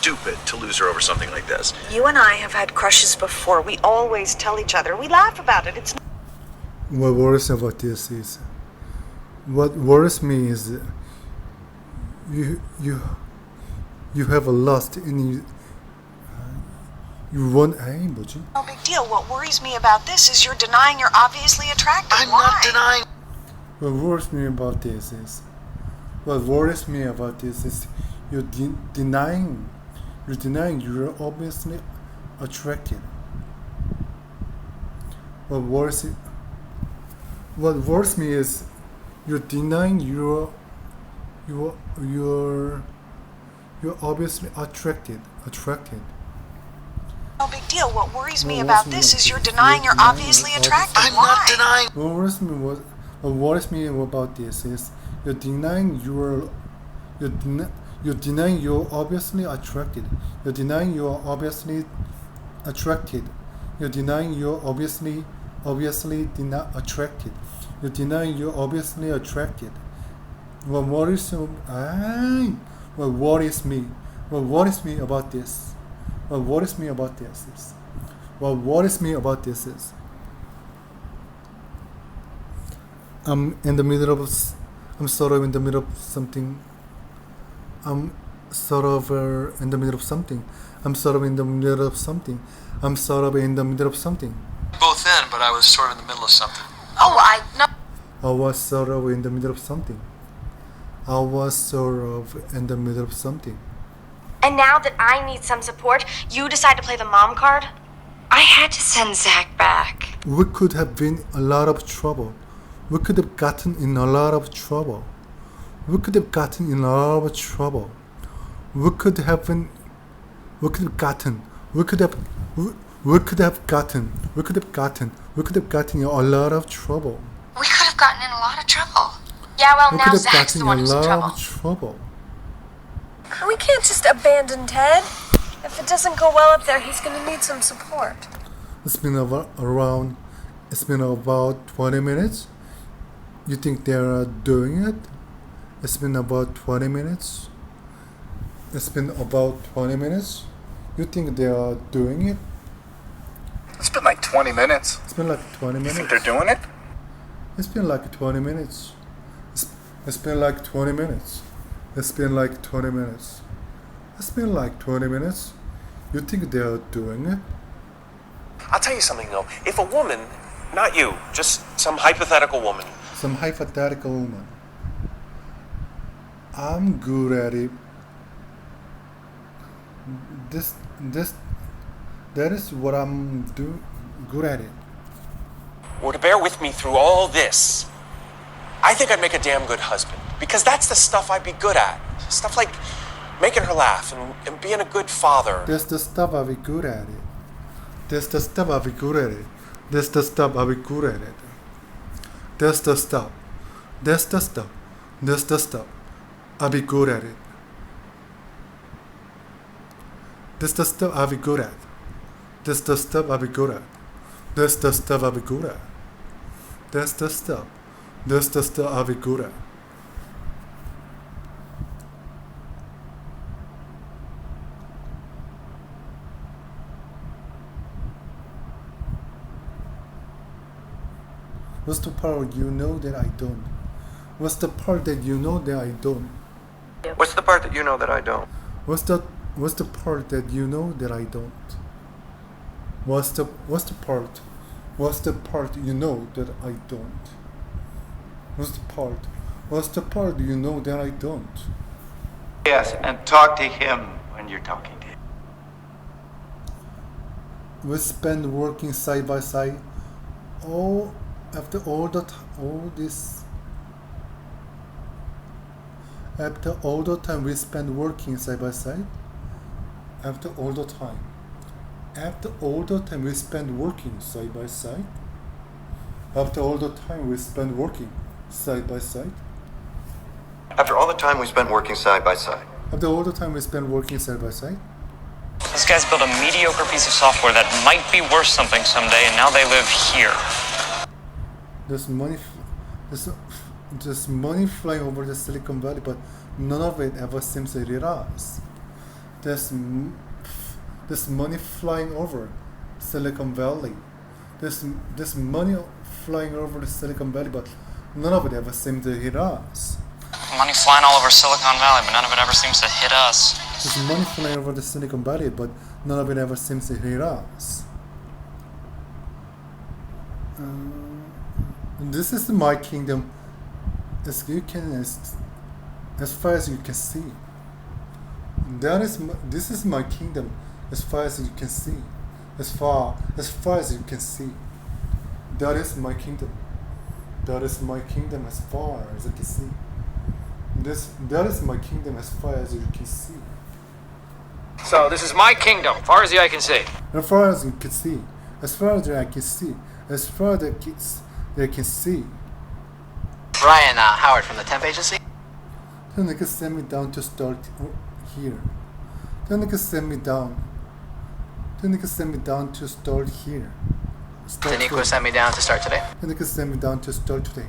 stupid to lose her over something like this. You and I have had crushes before. We always tell each other. We laugh about it. It's What worries about this is, what worries me is, you have a lust in you. You want 뭐지? no big deal. What worries me about this is you're denying you're obviously attracted. I'm Why? not denying. What worries me about this is, you're denying you're obviously attracted. What worries me is you're denying you're obviously attracted. No big deal. What worries me about this is you're denying you're obviously attracted. I'm Why? not denying. What worries me about this is you're denying you're obviously attracted. You're denying you're obviously attracted. You're denying you're obviously attracted. You're denying you're obviously attracted. What worries me about this? What worries me about this is I'm sort of in the middle of something. I'm sort of in the middle of something. Both in, but I was sort of in the middle of something. Oh, I know. I was sort of in the middle of something. And now that I need some support, you decide to play the mom card? I had to send Zach back. We could have been in a lot of trouble. We could have gotten in a lot of trouble. We could have gotten in a lot of trouble. We could have gotten in a lot of trouble. We could have gotten in a lot of trouble. Yeah, well, now Zach's the one who's in trouble. We can't just abandon Ted. If it doesn't go well up there, he's gonna need some support. It's been about 20 minutes. You think they are doing it? It's been about 20 minutes. You think they are doing it? It's been like 20 minutes. It's been like 20 You think minutes. they're doing it? It's been like 20 minutes. It's been like 20 minutes. You think they are doing it? I'll tell you something though. If a woman, not you, just some hypothetical woman. Some hypothetical woman. I'm good at it. That is what I'm good at it. Were to bear with me through all this, I think I'd make a damn good husband. Because that's the stuff I'd be good at. Stuff like making her laugh and being a good father. That's the stuff I'll be good at it. That's the stuff I'll be good at it. I'll be good at it. That's the stuff I'll be good at. That's the stuff I'll be good at. That's the stuff I'll be good at. That's the stuff I'll be good at. What's the part you know that I don't? What's the part that you know that I don't? What's the part that you know that I don't? What's the part that you know that I don't? What's the part you know that I don't? What's the part you know that I don't? Yes, and talk to him when you're talking to him. We spend working side by side. After all the time we spend working side by side. After all the time we spend working side by side. After all the time we spend working side by side. After all the time we spent working side by side. After all the time we spend working side by side. These guys built a mediocre piece of software that might be worth something someday, and now they live here. There's money flying over the Silicon Valley, but none of it ever seems to hit us. There's money flying over Silicon Valley. There's money flying over the Silicon Valley, but none of it ever seems to hit us. Money flying all over Silicon Valley, but none of it ever seems to hit us. There's money flying over the Silicon Valley, but none of it ever seems to hit us. This is my kingdom, as far as you can see. This is my kingdom, as far as you can see. As far as you can see. That is my kingdom. That is my kingdom, as far as you can see. That is my kingdom, as far as you can see. So this is my kingdom, far as the eye can see. As far as you can see. As far as I can see. As far as they can see. Ryan Howard from the Temp Agency. Then they can send me down to start here. Then they can send me down. Then they can send me down to start here. Then you could send me down to start today. Then they can send me down to start today.